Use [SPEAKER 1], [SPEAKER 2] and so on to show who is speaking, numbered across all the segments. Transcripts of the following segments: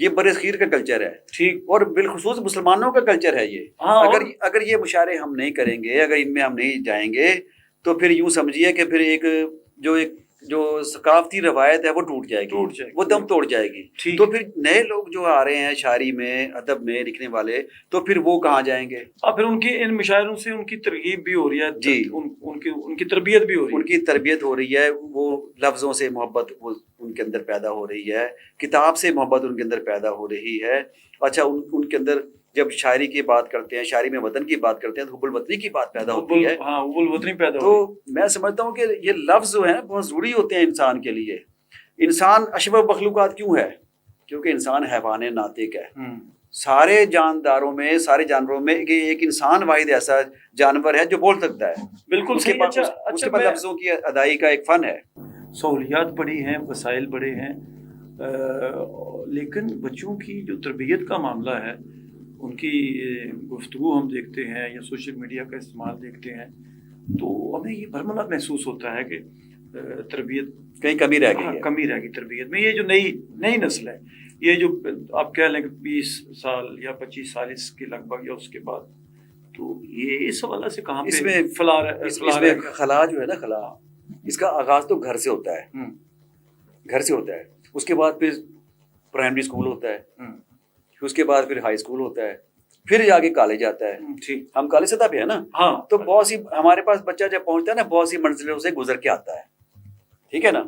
[SPEAKER 1] یہ برصغیر کا کلچر ہے
[SPEAKER 2] ٹھیک.
[SPEAKER 1] اور بالخصوص مسلمانوں کا کلچر ہے یہ.
[SPEAKER 2] ہاں
[SPEAKER 1] اگر یہ مشاعرے ہم نہیں کریں گے, اگر ان میں ہم نہیں جائیں گے, تو پھر یوں سمجھیے کہ پھر ایک جو ثقافتی روایت ہے وہ ٹوٹ جائے گی, وہ دم توڑ جائے گی. تو پھر نئے لوگ جو آ رہے ہیں شاعری میں, ادب میں لکھنے والے, تو پھر وہ کہاں جائیں گے؟
[SPEAKER 2] اور پھر ان کی ان مشاعروں سے ان کی ترغیب بھی ہو رہی ہے.
[SPEAKER 1] جی,
[SPEAKER 2] ان کی تربیت بھی ہو رہی ہے.
[SPEAKER 1] ان کی تربیت ہو رہی ہے, وہ لفظوں سے محبت ان کے اندر پیدا ہو رہی ہے, کتاب سے محبت ان کے اندر پیدا ہو رہی ہے. اچھا, ان کے اندر جب شاعری کی بات کرتے ہیں, شاعری میں وطن کی بات کرتے ہیں, تو حب الوطنی کی بات پیدا ہوتی ہے.
[SPEAKER 2] ہاں, حب الوطنی پیدا
[SPEAKER 1] تو
[SPEAKER 2] ہوتی ہے.
[SPEAKER 1] میں سمجھتا ہوں کہ یہ لفظ جو ہیں بہت ضروری ہوتے ہیں انسان کے لیے. انسان اشرف مخلوقات کیوں ہے؟ کیونکہ انسان حیوان ناطق ہے. سارے جانداروں میں, سارے جانوروں میں ایک انسان واحد ایسا جانور ہے جو بول سکتا ہے.
[SPEAKER 2] بالکل
[SPEAKER 1] اس کے
[SPEAKER 2] صحیح.
[SPEAKER 1] پاس اس کے پاس لفظوں کی ادائی کا ایک فن ہے.
[SPEAKER 2] سہولیات بڑی ہیں, وسائل بڑے ہیں, لیکن بچوں کی جو تربیت کا معاملہ ہے, ان کی گفتگو ہم دیکھتے ہیں یا سوشل میڈیا کا استعمال دیکھتے ہیں, تو ہمیں یہ برملا محسوس ہوتا ہے کہ تربیت
[SPEAKER 1] کہیں کمی رہ گئی ہے.
[SPEAKER 2] کمی رہ گئی تربیت میں. یہ جو نئی نسل ہے, یہ جو آپ کہہ لیں کہ 20 سال یا 25 سال اس کے لگ بھگ یا اس کے بعد, تو یہ اس حوالے سے کہاں پہ
[SPEAKER 1] اس میں خلا جو ہے نا, خلا, اس کا آغاز تو گھر سے ہوتا ہے. گھر سے ہوتا ہے, اس کے بعد پھر پرائمری اسکول ہوتا ہے, اس کے بعد پھر ہائی اسکول ہوتا ہے, پھر جا کے کالج آتا ہے. ہم کالج سطح پہ ہے نا, تو بہت سی ہمارے پاس بچہ جب پہنچتا ہے نا, بہت سی منزلوں سے گزر کے آتا ہے, ٹھیک ہے نا.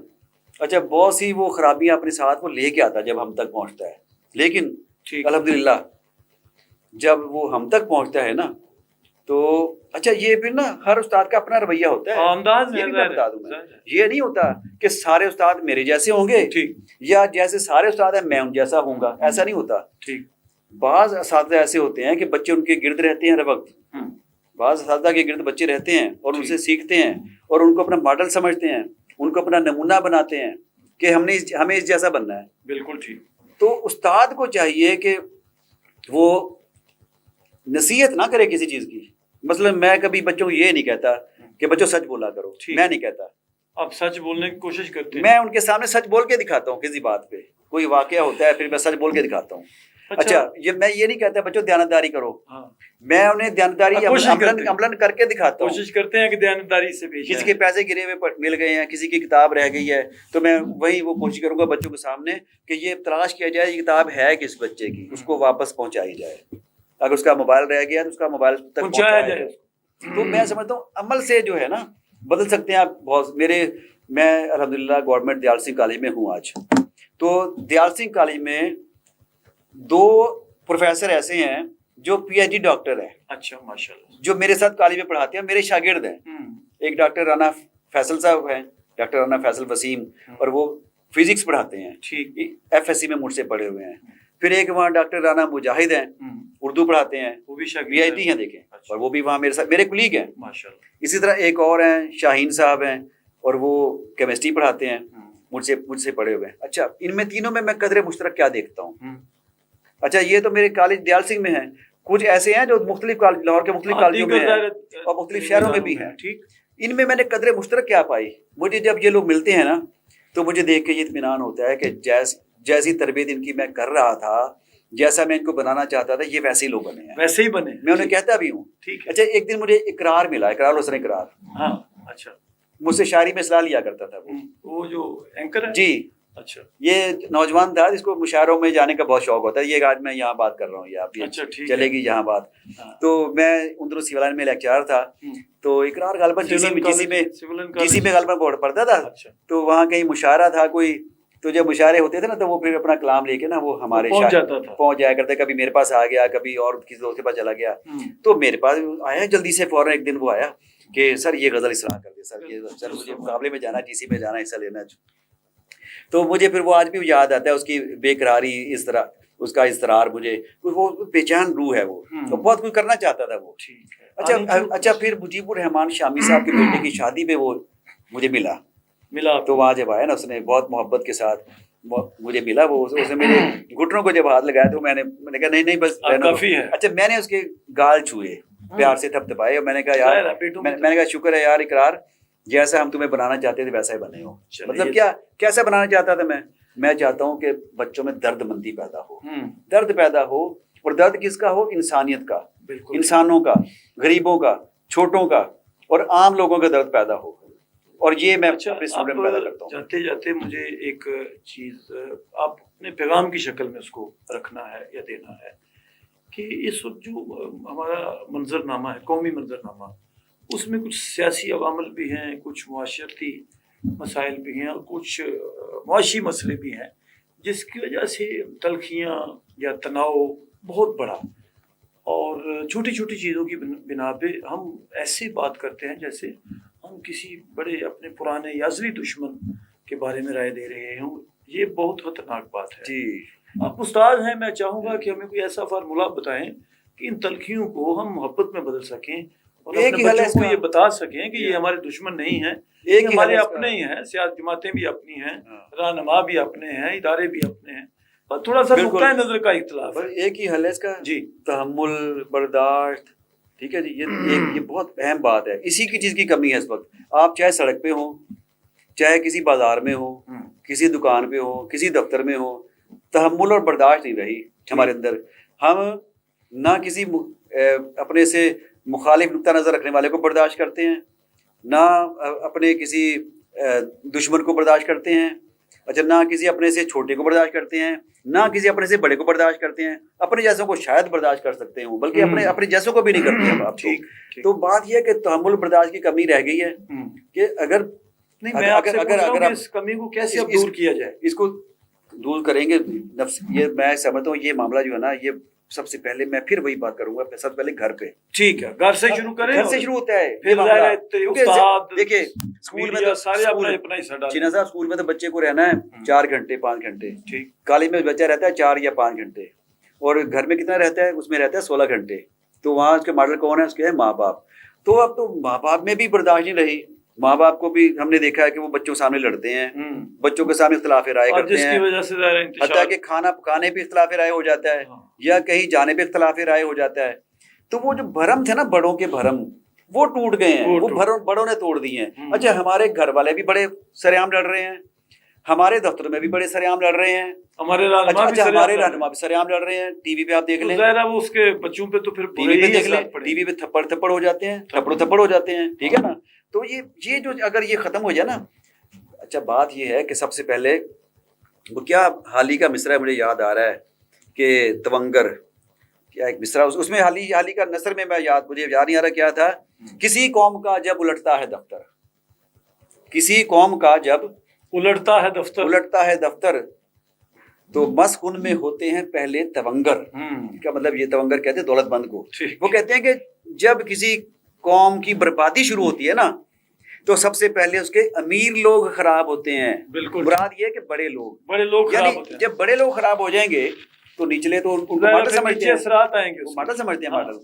[SPEAKER 1] اچھا, بہت سی وہ خرابیاں اپنے ساتھ وہ لے کے آتا ہے جب ہم تک پہنچتا ہے. لیکن الحمدللہ جب وہ ہم تک پہنچتا ہے نا, تو اچھا یہ پھر نا ہر استاد کا اپنا رویہ ہوتا ہے. یہ بھی میں بتا دوں گا, یہ نہیں ہوتا کہ سارے استاد میرے جیسے ہوں گے یا جیسے سارے استاد ہیں میں ان جیسا ہوں گا, ایسا نہیں ہوتا. بعض اساتذہ ایسے ہوتے ہیں کہ بچے ان کے گرد رہتے ہیں ہر وقت. بعض اساتذہ کے گرد بچے رہتے ہیں اور ان سے سیکھتے ہیں اور ان کو اپنا ماڈل سمجھتے ہیں, ان کو اپنا نمونہ بناتے ہیں کہ ہمیں اس جیسا بننا ہے.
[SPEAKER 2] بالکل ٹھیک.
[SPEAKER 1] تو استاد کو چاہیے کہ وہ نصیحت نہ کرے کسی چیز کی. مثلا میں کبھی بچوں کو یہ نہیں کہتا کہ بچوں سچ بولا کرو, میں نہیں کہتا.
[SPEAKER 2] آپ سچ بولنے کی کوشش کرتے ہیں.
[SPEAKER 1] میں ان کے سامنے سچ بول کے دکھاتا ہوں. کسی بات پہ کوئی واقعہ ہوتا ہے, پھر میں سچ بول کے دکھاتا ہوں. اچھا, میں یہ نہیں کہتا بچوں دیانتداری کرو, میں انہیں دیانتداری عملاً کر کے دکھاتا ہوں.
[SPEAKER 2] کوشش کرتے ہیں کہ دیانتداری سے پیش.
[SPEAKER 1] کسی کے پیسے گرے ہوئے مل گئے ہیں, کسی کی کتاب رہ گئی ہے, تو میں وہی وہ کوشش کروں گا بچوں کے سامنے کہ یہ تلاش کیا جائے یہ کتاب ہے کس بچے کی, اس کو واپس پہنچائی جائے. اگر اس کا موبائل رہ گیا تو اس کا موبائل تک پہنچایا جائے. تو میں سمجھتا ہوں عمل سے جو ہے نا بدل سکتے ہیں آپ بہت. میں الحمدللہ گورنمنٹ دیال سنگھ کالج میں ہوں آج. تو دیال سنگھ کالج میں 2 پروفیسر ایسے ہیں جو پی ایچ ڈی ڈاکٹر ہیں.
[SPEAKER 2] اچھا, ماشاءاللہ.
[SPEAKER 1] جو میرے ساتھ کالج میں پڑھاتے ہیں, میرے شاگرد ہیں. ایک ڈاکٹر رانا فیصل صاحب ہیں, ڈاکٹر رانا فیصل وسیم, اور وہ فزکس پڑھاتے ہیں, ایف ایس سی میں مجھ سے پڑھے ہوئے ہیں. پھر ایک وہاں ڈاکٹر رانا مجاہد ہیں, اردو پڑھاتے ہیں, وہ بھی وی آئی ٹی ہیں دیکھیں, اور وہ بھی وہاں میرے ساتھ میرے کلیگ ہیں ماشاءاللہ. اسی طرح ایک اور ہیں شاہین صاحب ہیں, اور وہ کیمسٹری پڑھاتے ہیں, مجھ سے پڑھے ہوئے ہیں. اچھا, ان میں تینوں میں قدر مشترک کیا دیکھتا ہوں. اچھا, یہ تو میرے کالج دیال سنگھ میں ہیں. کچھ ایسے ہیں جو مختلف کالج, لاہور کے مختلف کالجوں میں ہیں اور مختلف شہروں میں بھی ہیں. ان میں نے قدر مشترک کیا پائی. مجھے جب یہ لوگ ملتے ہیں نا, تو مجھے دیکھ کے یہ اطمینان ہوتا ہے کہ جیسی تربیت ان کی میں کر رہا تھا, جیسا میں ان کو بنانا چاہتا تھا, یہ ویسے ہی لوگ بنے ہیں.
[SPEAKER 2] ویسے ہی بنے,
[SPEAKER 1] میں انہیں کہتا بھی ہوں. اچھا, ایک دن مجھے اقرار ملا, اقرار حسن اقرار.
[SPEAKER 2] ہاں, اچھا.
[SPEAKER 1] مجھ سے شاعری میں صلاح لیا کرتا تھا
[SPEAKER 2] وہ جو اینکر ہے. جی. اچھا,
[SPEAKER 1] یہ نوجوان تھا جس کو مشاعروں میں جانے کا بہت شوق ہوتا ہے. یہ آج میں یہاں بات کر رہا ہوں, یہ آپ چلے گی یہاں بات. تو میں اندرو سیولان میں لیکچرار تھا, تو اقرار غالباً جی سی میں غالباً بورڈ پڑھتا تھا. تو وہاں کہیں مشاعرہ تھا کوئی, تو جب مشاعرے ہوتے تھے نا, تو وہ پھر اپنا کلام لے کے نا وہ ہمارے پہنچ جایا کرتے. کبھی میرے پاس آ گیا, کبھی اور کسی دوست کے پاس چلا گیا. تو میرے پاس آیا جلدی سے, فوراً ایک دن وہ آیا کہ سر یہ غزل اصلاح کر دے, سر مجھے مقابلے میں جانا, جی سی میں جانا, حصہ لینا. تو مجھے پھر وہ آج بھی یاد آتا ہے, اس کی بے قراری, اس طرح اس کا اضطرار, مجھے وہ بے چین روح ہے, وہ بہت کچھ کرنا چاہتا تھا وہ. اچھا, پھر مجیب الرحمان شامی صاحب کے بیٹے کی شادی پہ وہ مجھے ملا. تو وہاں جب آیا نا, اس نے بہت محبت کے ساتھ مجھے ملا. وہ اس نے میرے گھٹنوں کو جب ہاتھ لگایا تو میں نے کہا نہیں بس کافی ہے. اچھا, میں نے اس کے گال چھوئے, پیار سے تھپ تھپائے, اور میں نے کہا یار, میں نے کہا شکر ہے یار اقرار, جیسا ہم تمہیں بنانا چاہتے تھے ویسا ہی بنے ہو. مطلب کیسا بنانا چاہتا تھا میں, میں چاہتا ہوں کہ بچوں میں درد مندی پیدا ہو، درد پیدا ہو، اور درد کس کا ہو؟ انسانیت کا،
[SPEAKER 2] بالکل
[SPEAKER 1] انسانوں کا، غریبوں کا، چھوٹوں کا اور عام لوگوں کا درد پیدا ہو، اور یہ میں
[SPEAKER 2] اچھا
[SPEAKER 1] اپنے
[SPEAKER 2] اب
[SPEAKER 1] اسٹوڈنٹ میں پیدا کرتا ہوں۔
[SPEAKER 2] جاتے جاتے مجھے ایک چیز آپ اپنے پیغام کی شکل میں اس کو رکھنا ہے یا دینا ہے کہ اس وقت جو ہمارا منظرنامہ ہے، قومی منظرنامہ، اس میں کچھ سیاسی عوامل بھی ہیں، کچھ معاشرتی مسائل بھی ہیں اور کچھ معاشی مسئلے بھی ہیں، جس کی وجہ سے تلخیاں یا تناؤ بہت بڑا، اور چھوٹی چھوٹی چیزوں کی بنا پہ ہم ایسی بات کرتے ہیں جیسے ہم کسی بڑے اپنے پرانے یازوی دشمن کے بارے میں رائے دے رہے ہوں۔ یہ بہت خطرناک بات ہے۔
[SPEAKER 1] جی
[SPEAKER 2] آپ استاد ہیں، میں چاہوں گا کہ ہمیں کوئی ایسا فارمولہ بتائیں کہ ان تلخیوں کو ہم محبت میں بدل سکیں اور
[SPEAKER 1] ایک
[SPEAKER 2] اپنے
[SPEAKER 1] ہی حل ہے
[SPEAKER 2] بچوں
[SPEAKER 1] اس
[SPEAKER 2] کو
[SPEAKER 1] کا،
[SPEAKER 2] یہ بتا سکیں کہ یہ ہمارے دشمن نہیں ہیں،
[SPEAKER 1] ایک
[SPEAKER 2] یہ
[SPEAKER 1] ہی حل
[SPEAKER 2] ہمارے
[SPEAKER 1] ہے اس کا۔
[SPEAKER 2] اپنے ہی ہیں، سیاسی جماعتیں بھی اپنی ہیں،
[SPEAKER 1] ہاں،
[SPEAKER 2] رہنما بھی اپنے ہیں، ادارے بھی اپنے ہیں، پر تھوڑا سا
[SPEAKER 1] بالکل،
[SPEAKER 2] نقطۂ نظر کا اختلاف
[SPEAKER 1] بس
[SPEAKER 2] ہے۔
[SPEAKER 1] ایک ہی حل ہے اس کا،
[SPEAKER 2] جی
[SPEAKER 1] تحمل، برداشت، ٹھیک ہے جی، یہ بہت اہم بات ہے، اسی کی چیز کی کمی ہے اس وقت۔ آپ چاہے سڑک پہ ہوں، چاہے کسی بازار میں ہو، کسی دکان پہ ہو، کسی دفتر میں ہو، تحمل اور برداشت نہیں رہی ہمارے اندر۔ ہم نہ کسی اپنے سے مخالف نقطہ نظر رکھنے والے کو برداشت کرتے ہیں، نہ اپنے کسی دشمن کو برداشت کرتے ہیں، اچھا نہ کسی اپنے سے چھوٹے کو برداشت کرتے ہیں، نہ کسی اپنے سے بڑے کو برداشت کرتے ہیں، اپنے جیسوں کو شاید برداشت کر سکتے ہوں، بلکہ اپنے جیسوں کو بھی نہیں کرتے ہیں آپ تو۔
[SPEAKER 2] ٹھیک
[SPEAKER 1] تو بات یہ ہے کہ تحمل برداشت کی کمی رہ گئی ہے کہ اگر
[SPEAKER 2] نہیں، میں آپ سے پوچھ رہا ہوں کہ اس کمی کو کیسے اب دور کیا جائے؟
[SPEAKER 1] اس کو دور کریں گے نفس، یہ میں سمجھتا ہوں یہ معاملہ جو ہے نا، یہ سب سے پہلے میں پھر وہی بات کروں گا، سب سے پہلے گھر پہ،
[SPEAKER 2] ٹھیک ہے، گھر سے شروع کریں،
[SPEAKER 1] گھر سے شروع ہوتا ہے
[SPEAKER 2] پھر ظاہر ہے استاد،
[SPEAKER 1] دیکھیے اسکول میں
[SPEAKER 2] میڈیا
[SPEAKER 1] تو
[SPEAKER 2] سارے اپنا اپنا حصہ ڈالیں۔
[SPEAKER 1] جینا صاحب اسکول میں تو بچے کو رہنا ہے 4 گھنٹے 5 گھنٹے،
[SPEAKER 2] ٹھیک،
[SPEAKER 1] کالج میں بچہ رہتا ہے 4 یا 5 گھنٹے، اور گھر میں کتنا رہتا ہے؟ اس میں رہتا ہے 16 گھنٹے۔ تو وہاں اس کے ماڈل کون ہے؟ اس کے ماں باپ۔ تو اب تو ماں باپ میں بھی برداشت نہیں رہی، ماں باپ کو بھی ہم نے دیکھا ہے کہ وہ بچوں کے سامنے لڑتے ہیں، بچوں کے سامنے اختلاف رائے
[SPEAKER 2] اور
[SPEAKER 1] کرتے
[SPEAKER 2] جس کی
[SPEAKER 1] ہیں،
[SPEAKER 2] وجہ سے ظاہر
[SPEAKER 1] حتیٰ کہ کھانا پکانے پہ اختلاف رائے ہو جاتا ہے، یا کہیں جانے پہ اختلاف رائے ہو جاتا ہے۔ تو وہ جو بھرم تھے نا، بڑوں کے بھرم، وہ ٹوٹ گئے ہیں، وہ بڑوں نے توڑ دیے ہیں۔ اچھا ہمارے گھر والے بھی بڑے سرعام لڑ رہے ہیں، ہمارے دفتر میں بھی بڑے سرعام لڑ رہے ہیں،
[SPEAKER 2] ہمارے
[SPEAKER 1] رہنما بھی سرعام لڑ رہے ہیں، ٹی وی پہ آپ دیکھ لیں،
[SPEAKER 2] ظاہر ہے وہ اس کے بچوں پہ تو پھر
[SPEAKER 1] ٹی وی پہ دیکھ لیں، ٹی وی پہ تھپڑ ہو جاتے ہیں، تھپڑ ہو جاتے ہیں، ٹھیک ہے نا۔ تو یہ جو اگر یہ ختم ہو جائے نا، اچھا بات یہ ہے کہ سب سے پہلے وہ کیا حال ہی کا مصرع مجھے یاد آ رہا ہے کہ تونگر، کیا ایک مصرع اس میں حال ہی کا نثر میں مجھے یاد نہیں آ رہا کیا تھا، کسی قوم کا جب الٹتا ہے دفتر، کسی قوم کا جب
[SPEAKER 2] الٹتا ہے دفتر
[SPEAKER 1] تو مسخ ان میں ہوتے ہیں پہلے تونگر۔ کا مطلب یہ تونگر کہتے ہیں دولت مند کو۔ وہ کہتے ہیں کہ جب کسی قوم کی بربادی شروع ہوتی ہے نا، تو سب سے پہلے اس کے امیر لوگ خراب ہوتے ہیں۔
[SPEAKER 2] بالکل،
[SPEAKER 1] مراد یہ ہے کہ بڑے لوگ
[SPEAKER 2] خراب ہوتے ہیں۔
[SPEAKER 1] جب بڑے لوگ خراب ہو جائیں گے تو نچلے تو ان کو ماڈل سمجھتے ہیں،
[SPEAKER 2] اثرات آئیں گے،
[SPEAKER 1] ماڈل سمجھتے ہیں، ماڈل۔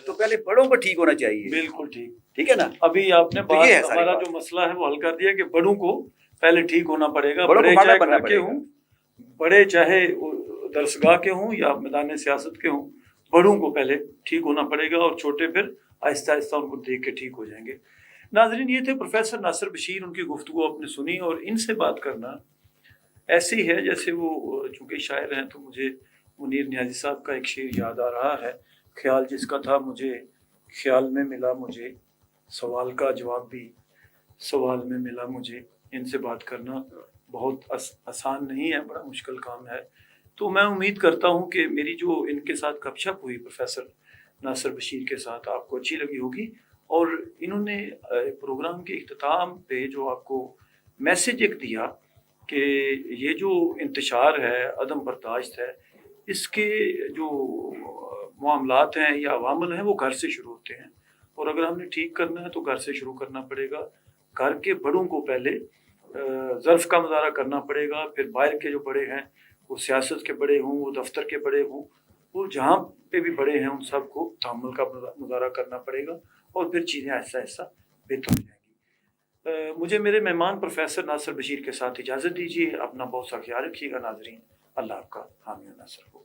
[SPEAKER 1] تو پہلے بڑوں کو ٹھیک ہونا چاہیے۔
[SPEAKER 2] بالکل
[SPEAKER 1] ٹھیک ہے نا۔
[SPEAKER 2] ابھی آپ نے ہمارا جو مسئلہ ہے وہ حل کر دیا کہ بڑوں کو پہلے ٹھیک ہونا پڑے گا، بڑے چاہے گھر کے ہوں، بڑے چاہے درسگاہ کے ہوں یا میدان سیاست کے ہوں، بڑوں کو پہلے ٹھیک ہونا پڑے گا اور چھوٹے پھر آہستہ آہستہ ان کو دیکھ کے ٹھیک ہو جائیں گے۔ ناظرین، یہ تھے پروفیسر ناصر بشیر، ان کی گفتگو آپ نے سنی، اور ان سے بات کرنا ایسی ہے جیسے وہ چونکہ شاعر ہیں تو مجھے منیر نیازی صاحب کا ایک شعر یاد آ رہا ہے، خیال جس کا تھا مجھے خیال میں ملا، مجھے سوال کا جواب بھی سوال میں ملا مجھے۔ ان سے بات کرنا بہت آسان نہیں ہے، بڑا مشکل کام ہے۔ تو میں امید کرتا ہوں کہ میری جو ان کے ساتھ گپ شپ ہوئی پروفیسر ناصر بشیر کے ساتھ آپ کو اچھی لگی ہوگی، اور انہوں نے پروگرام کے اختتام پہ جو آپ کو میسج ایک دیا کہ یہ جو انتشار ہے، عدم برداشت ہے، اس کے جو معاملات ہیں یا عوامل ہیں وہ گھر سے شروع ہوتے ہیں، اور اگر ہم نے ٹھیک کرنا ہے تو گھر سے شروع کرنا پڑے گا۔ گھر کے بڑوں کو پہلے ظرف کا مظاہرہ کرنا پڑے گا، پھر باہر کے جو بڑے ہیں، وہ سیاست کے بڑے ہوں، وہ دفتر کے بڑے ہوں، وہ جہاں پہ بھی بڑے ہیں ان سب کو تحمل کا مظاہرہ کرنا پڑے گا، اور پھر چیزیں آہستہ آہستہ بہتر ہو جائیں گی۔ مجھے میرے مہمان پروفیسر ناصر بشیر کے ساتھ اجازت دیجیے، اپنا بہت سا خیال رکھیے گا ناظرین۔ اللہ آپ کا حامی و ناصر ہو۔